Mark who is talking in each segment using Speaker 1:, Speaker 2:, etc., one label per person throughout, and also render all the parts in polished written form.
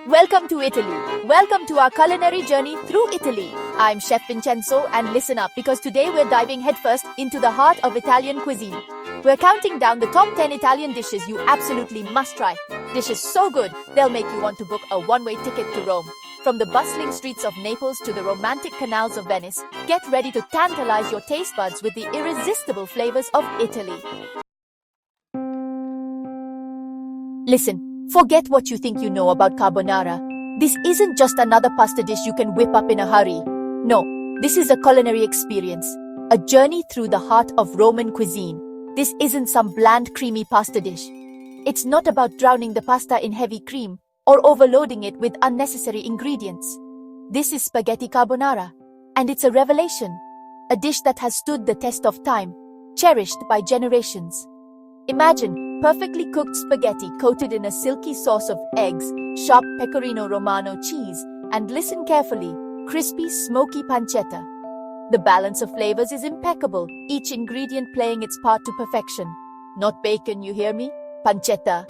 Speaker 1: Welcome to Italy. Welcome to our culinary journey through Italy. I'm Chef Vincenzo, and listen up because today we're diving headfirst into the heart of Italian cuisine. We're counting down the top 10 Italian dishes you absolutely must try. Dishes so good, they'll make you want to book a one-way ticket to Rome. From the bustling streets of Naples to the romantic canals of Venice, get ready to tantalize your taste buds with the irresistible flavors of Italy. Listen, forget what you think you know about carbonara. This isn't just another pasta dish you can whip up in a hurry. No, this is a culinary experience, a journey through the heart of Roman cuisine. This isn't some bland, creamy pasta dish. It's not about drowning the pasta in heavy cream or overloading it with unnecessary ingredients. This is spaghetti carbonara, and it's a revelation, a dish that has stood the test of time, cherished by generations. Imagine perfectly cooked spaghetti coated in a silky sauce of eggs, sharp pecorino romano cheese, and listen carefully, crispy, smoky pancetta. The balance of flavors is impeccable, each ingredient playing its part to perfection. Not bacon, you hear me? Pancetta.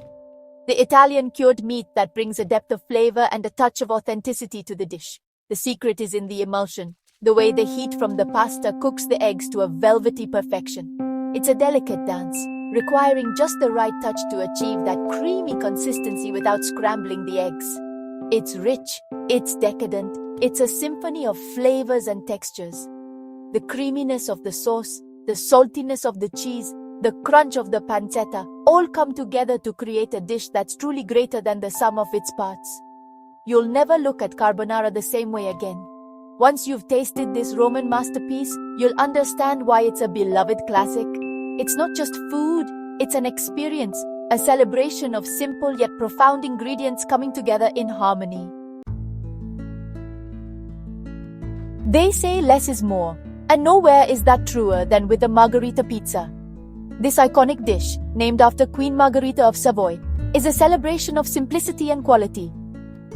Speaker 1: The Italian cured meat that brings a depth of flavor and a touch of authenticity to the dish. The secret is in the emulsion, the way the heat from the pasta cooks the eggs to a velvety perfection. It's a delicate dance, requiring just the right touch to achieve that creamy consistency without scrambling the eggs. It's rich, it's decadent, it's a symphony of flavors and textures. The creaminess of the sauce, the saltiness of the cheese, the crunch of the pancetta all come together to create a dish that's truly greater than the sum of its parts. You'll never look at carbonara the same way again. Once you've tasted this Roman masterpiece, you'll understand why it's a beloved classic. It's not just food, it's an experience, a celebration of simple yet profound ingredients coming together in harmony. They say less is more, and nowhere is that truer than with a margherita pizza. This iconic dish, named after Queen Margherita of Savoy, is a celebration of simplicity and quality.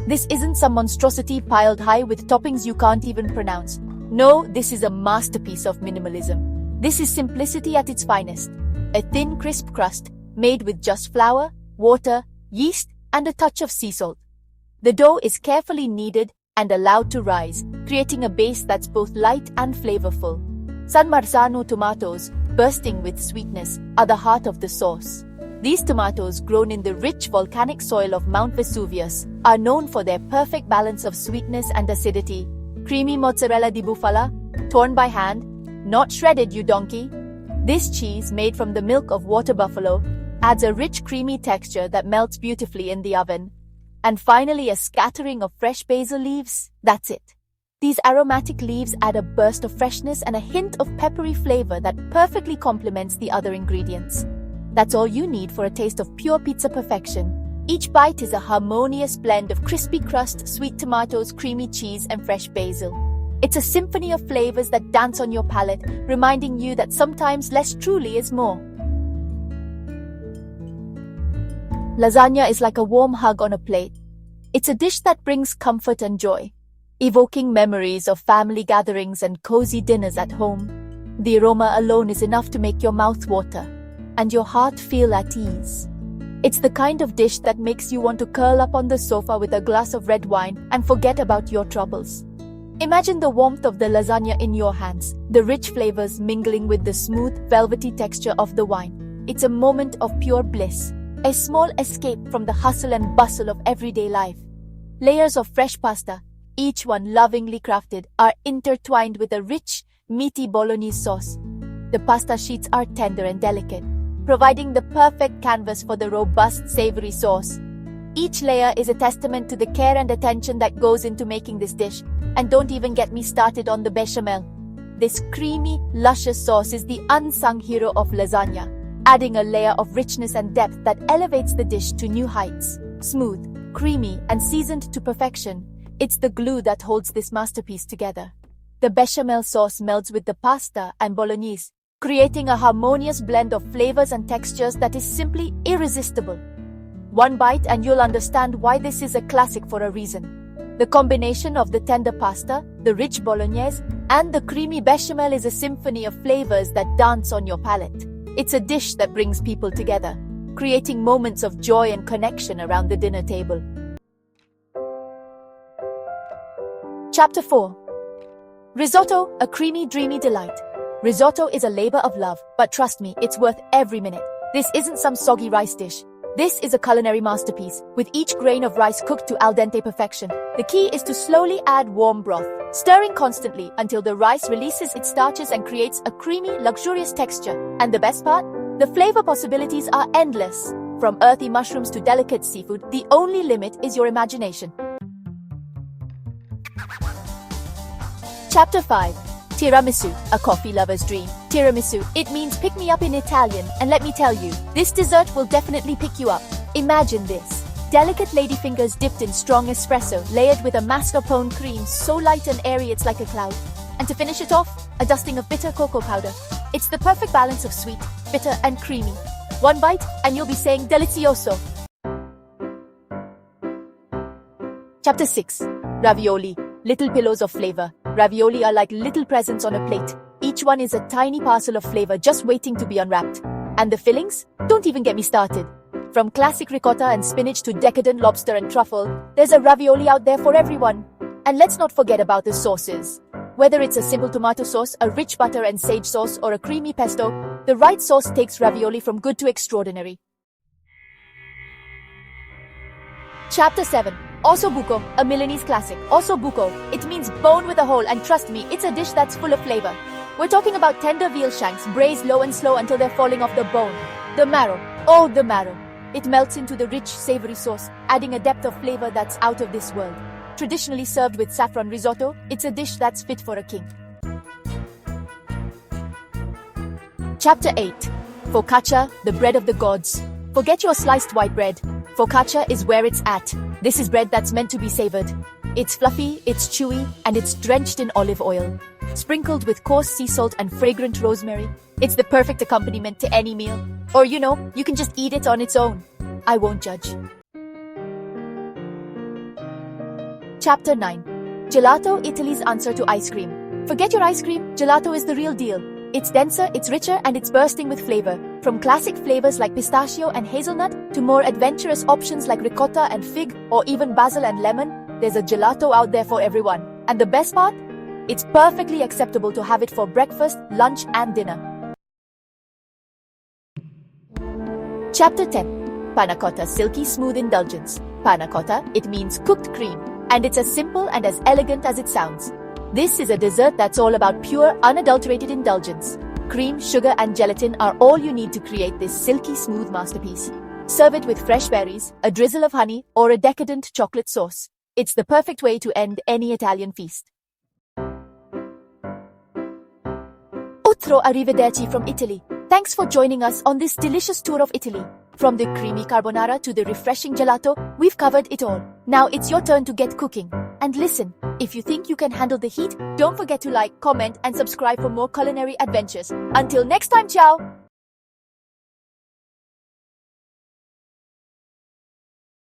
Speaker 1: This isn't some monstrosity piled high with toppings you can't even pronounce. No, this is a masterpiece of minimalism. This is simplicity at its finest. A thin, crisp crust made with just flour, water, yeast, and a touch of sea salt. The dough is carefully kneaded and allowed to rise, creating a base that's both light and flavorful. San Marzano tomatoes, bursting with sweetness, are the heart of the sauce. These tomatoes, grown in the rich volcanic soil of Mount Vesuvius, are known for their perfect balance of sweetness and acidity. Creamy mozzarella di bufala, torn by hand, not shredded, you donkey. This cheese, made from the milk of water buffalo, adds a rich creamy texture that melts beautifully in the oven. And finally, a scattering of fresh basil leaves. That's it. These aromatic leaves add a burst of freshness and a hint of peppery flavor that perfectly complements the other ingredients. That's all you need for a taste of pure pizza perfection. Each bite is a harmonious blend of crispy crust, sweet tomatoes, creamy cheese, and fresh basil. It's a symphony of flavors that dance on your palate, reminding you that sometimes less truly is more. Lasagna is like a warm hug on a plate. It's a dish that brings comfort and joy, evoking memories of family gatherings and cozy dinners at home. The aroma alone is enough to make your mouth water and your heart feel at ease. It's the kind of dish that makes you want to curl up on the sofa with a glass of red wine and forget about your troubles. Imagine the warmth of the lasagna in your hands, the rich flavors mingling with the smooth, velvety texture of the wine. It's a moment of pure bliss, a small escape from the hustle and bustle of everyday life. Layers of fresh pasta, each one lovingly crafted, are intertwined with a rich, meaty bolognese sauce. The pasta sheets are tender and delicate, providing the perfect canvas for the robust, savory sauce. Each layer is a testament to the care and attention that goes into making this dish. And don't even get me started on the bechamel. This creamy, luscious sauce is the unsung hero of lasagna, adding a layer of richness and depth that elevates the dish to new heights. Smooth, creamy, and seasoned to perfection, it's the glue that holds this masterpiece together. The bechamel sauce melts with the pasta and bolognese, creating a harmonious blend of flavors and textures that is simply irresistible. One bite and you'll understand why this is a classic for a reason. The combination of the tender pasta, the rich bolognese, and the creamy bechamel is a symphony of flavors that dance on your palate. It's a dish that brings people together, creating moments of joy and connection around the dinner table. Chapter 4. Risotto, a creamy, dreamy delight. Risotto is a labor of love, but trust me, it's worth every minute. This isn't some soggy rice dish. This is a culinary masterpiece, with each grain of rice cooked to al dente perfection. The key is to slowly add warm broth, stirring constantly until the rice releases its starches and creates a creamy, luxurious texture. And the best part? The flavor possibilities are endless. From earthy mushrooms to delicate seafood, the only limit is your imagination. Chapter 5. Tiramisu, a coffee lover's dream. Tiramisu, it means pick me up in Italian, and let me tell you, this dessert will definitely pick you up. Imagine this. Delicate ladyfingers dipped in strong espresso, layered with a mascarpone cream so light and airy it's like a cloud. And to finish it off, a dusting of bitter cocoa powder. It's the perfect balance of sweet, bitter and creamy. One bite, and you'll be saying delicioso. Chapter 6. Ravioli, little pillows of flavor. Ravioli are like little presents on a plate. Each one is a tiny parcel of flavor just waiting to be unwrapped. And the fillings? Don't even get me started. From classic ricotta and spinach to decadent lobster and truffle, there's a ravioli out there for everyone. And let's not forget about the sauces. Whether it's a simple tomato sauce, a rich butter and sage sauce, or a creamy pesto, the right sauce takes ravioli from good to extraordinary. Chapter 7. Ossobuco, a Milanese classic. Ossobuco, it means bone with a hole, and trust me, it's a dish that's full of flavor. We're talking about tender veal shanks, braised low and slow until they're falling off the bone. The marrow, oh the marrow. It melts into the rich, savory sauce, adding a depth of flavor that's out of this world. Traditionally served with saffron risotto, it's a dish that's fit for a king. Chapter 8. Focaccia, the bread of the gods. Forget your sliced white bread. Focaccia is where it's at. This is bread that's meant to be savored. It's fluffy, it's chewy, and it's drenched in olive oil. Sprinkled with coarse sea salt and fragrant rosemary, it's the perfect accompaniment to any meal. Or you can just eat it on its own. I won't judge. Chapter 9. Gelato, Italy's answer to ice cream. Forget your ice cream, gelato is the real deal. It's denser, it's richer, and it's bursting with flavor. From classic flavors like pistachio and hazelnut to more adventurous options like ricotta and fig or even basil and lemon, there's a gelato out there for everyone. And the best part? It's perfectly acceptable to have it for breakfast, lunch, and dinner. Chapter 10. Panna cotta, silky smooth indulgence. Panna cotta, it means cooked cream, and it's as simple and as elegant as it sounds. This is a dessert that's all about pure, unadulterated indulgence. Cream, sugar, and gelatin are all you need to create this silky smooth masterpiece. Serve it with fresh berries, a drizzle of honey, or a decadent chocolate sauce. It's the perfect way to end any Italian feast. Outro arrivederci from Italy. Thanks for joining us on this delicious tour of Italy. From the creamy carbonara to the refreshing gelato, we've covered it all. Now it's your turn to get cooking. And listen, if you think you can handle the heat, don't forget to like, comment, and subscribe for more culinary adventures. Until next time, ciao!